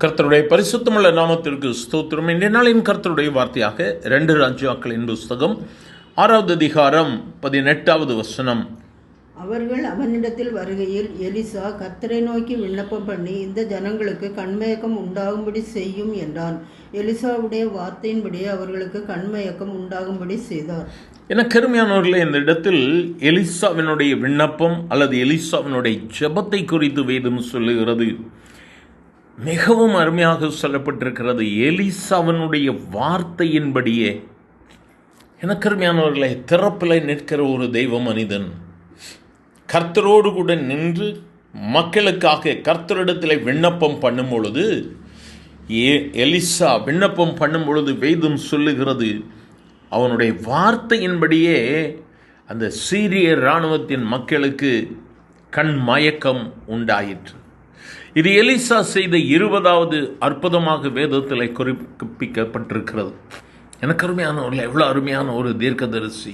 கர்த்தருடைய பரிசுத்தமுள்ள நாமத்திற்கு ஸ்தோத்திரம். இன்றைய நாளின் கர்த்தருடைய வார்த்தையாக 2 ராஜாக்களின் புஸ்தகம் 6வது அதிகாரம் 18வது வசனம். அவர்கள் அவனிடத்தில் வருகையில் எலிசா கர்த்தரை நோக்கி விண்ணப்பம் பண்ணி, இந்த ஜனங்களுக்கு கண்மயக்கம் உண்டாகும்படி செய்யும் என்றான். எலிசாவுடைய வார்த்தையின்படி அவர்களுக்கு கண்மயக்கம் உண்டாகும்படி செய்தார். என கருமையானவர்களே, இந்த இடத்தில் எலிசாவினுடைய விண்ணப்பம் அல்லது எலிசாவினுடைய ஜெபத்தை குறித்து வேதம் சொல்லுகிறது. மிகவும் அருமையாக சொல்லப்பட்டிருக்கிறது. எலிசாவினுடைய வார்த்தையின்படியே. எனக்கு அருமையானவர்களே, திறப்பில் நிற்கிற ஒரு தெய்வ மனிதன் கர்த்தரோடு கூட நின்று மக்களுக்காக கர்த்தரிடத்தில் விண்ணப்பம் பண்ணும் பொழுது, எலிசா விண்ணப்பம் பண்ணும் பொழுது வேதம் சொல்லுகிறது, அவனுடைய வார்த்தையின்படியே அந்த சீரிய இராணுவத்தின் மக்களுக்கு கண் மயக்கம் உண்டாயிற்று. இது எலிசா செய்த 20வது அற்புதமாக வேதத்தில் குறிப்பிக்கப்பட்டிருக்கிறது. எனக்கு அருமையானவர்கள், எவ்வளோ அருமையான ஒரு தீர்க்கதரிசி,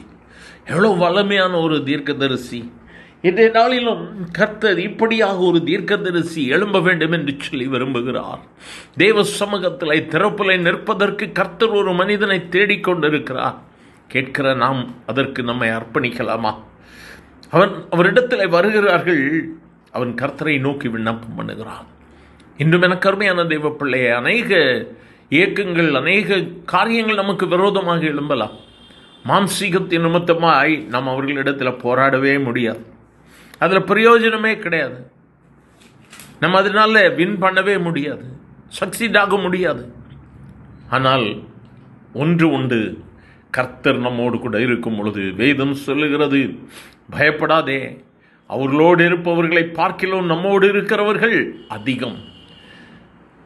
எவ்வளோ வல்லமையான ஒரு தீர்க்கதரிசி. இன்றைய நாளிலும் கர்த்தர் இப்படியாக ஒரு தீர்க்கதரிசி எழும்ப வேண்டும் என்று சொல்லி விரும்புகிறார். தேவ சமூகத்தில் திறப்பில் நிற்பதற்கு கர்த்தர் ஒரு மனிதனை தேடிக்கொண்டிருக்கிறார். கேட்கிற நாம் அதற்கு நம்மை அர்ப்பணிக்கலாமா? அவரிடத்தில் வருகிறார்கள். அவன் கர்த்தரை நோக்கி விண்ணப்பம் பண்ணுகிறான். இன்றும் எனக்கு அருமையான தெய்வ பிள்ளையை, அநேக இயக்கங்கள், அநேக காரியங்கள் நமக்கு விரோதமாக எழும்பலாம். மாம்சீகத்தின் நிமித்தமாய் நாம் அவர்களிடத்தில் போராடவே முடியாது. அதில் பிரயோஜனமே கிடையாது. நம்ம அதனால வின் பண்ணவே முடியாது, சக்சீட் ஆக முடியாது. ஆனால் ஒன்று உண்டு, கர்த்தர் நம்மோடு கூட இருக்கும் பொழுது வேதம் சொல்லுகிறது, பயப்படாதே, அவர்களோடு இருப்பவர்களை பார்க்கிலும் நம்மோடு இருக்கிறவர்கள் அதிகம்.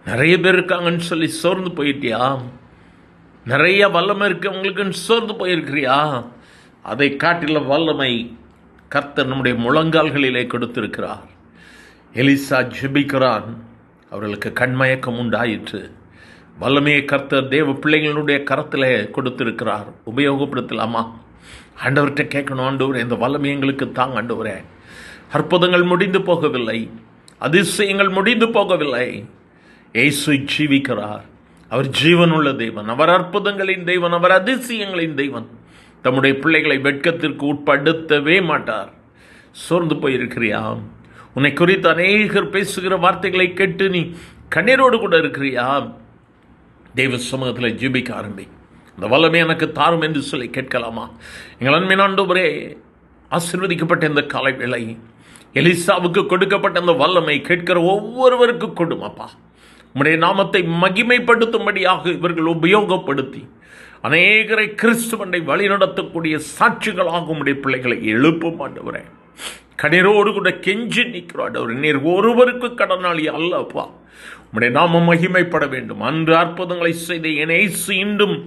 நிறைய பேர் இருக்காங்கன்னு சொல்லி சோர்ந்து போயிட்டியா? நிறைய வல்லமை இருக்கவங்களுக்குன்னு சோர்ந்து போயிருக்கிறியா? அதை காட்டில வல்லமை கர்த்தர் நம்முடைய முழங்கால்களிலே கொடுத்திருக்கிறார். எலிசா ஜெபிக்கிறான், அவர்களுக்கு கண்மயக்கம் உண்டாயிற்று. வல்லமையை கர்த்தர் தேவ பிள்ளைகளுடைய கரத்தில் கொடுத்திருக்கிறார். உபயோகப்படுத்தலாமா? ஆண்டவர்கிட்ட கேட்கணும், ஆண்டவரே இந்த வல்லமை எங்களுக்கு தாங்க ஆண்டவரே. அற்புதங்கள் முடிந்து போகவில்லை, அதிசயங்கள் முடிந்து போகவில்லை. இயேசு ஜீவிக்கிறார். அவர் ஜீவனுள்ள தேவன், அவர் அற்புதங்களின் தேவன், அவர் அதிசயங்களின் தேவன். தம்முடைய பிள்ளைகளை வெட்கத்திற்கு உட்படுத்தவே மாட்டார். சோர்ந்து போயிருக்கிறியா? உன்னை குறித்து அநேகர் பேசுகிற வார்த்தைகளை கேட்டு நீ கண்ணீரோடு கூட இருக்கிறியா? தெய்வ சமூகத்தில் ஜீபிக்க ஆரம்பி. இந்த வல்லமை எனக்கு தாரும் என்று சொல்லி கேட்கலாமா? எங்கள் அன்பின் ஆண்டவரே, ஆசீர்வதிக்கப்பட்ட இந்த காலை வேளை எலிசாவுக்கு கொடுக்கப்பட்ட அந்த வல்லமை கேட்கிற ஒவ்வொருவருக்கு கொடுமாப்பா. உம்முடைய நாமத்தை மகிமைப்படுத்தும்படியாக இவர்கள் உபயோகப்படுத்தி அநேகரை கிறிஸ்துவனை வழிநடத்தக்கூடிய சாட்சிகளாக உம்முடைய பிள்ளைகளை எழுப்பும் ஆண்டவரே. கண்ணீரோடு கூட கெஞ்சி நிற்கிறார். நீர் ஒருவருக்கு கடனாளி அல்லப்பா. உம்முடைய நாமம் மகிமைப்பட வேண்டும். அன்று அற்புதங்களை செய்த என் இயேசு இன்றும்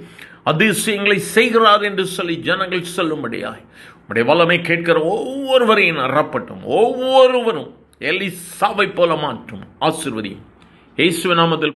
அதிசயங்களை செய்கிறார் என்று சொல்லி ஜனங்கள் சொல்லும்படியாய் உம்முடைய வல்லமை கேட்கிற ஒவ்வொருவரையும் அறப்பட்டும், ஒவ்வொருவரும் எலிசாவை போல மாற்றும். ஆசீர்வதியும். இயேசுவின் நாமத்தில்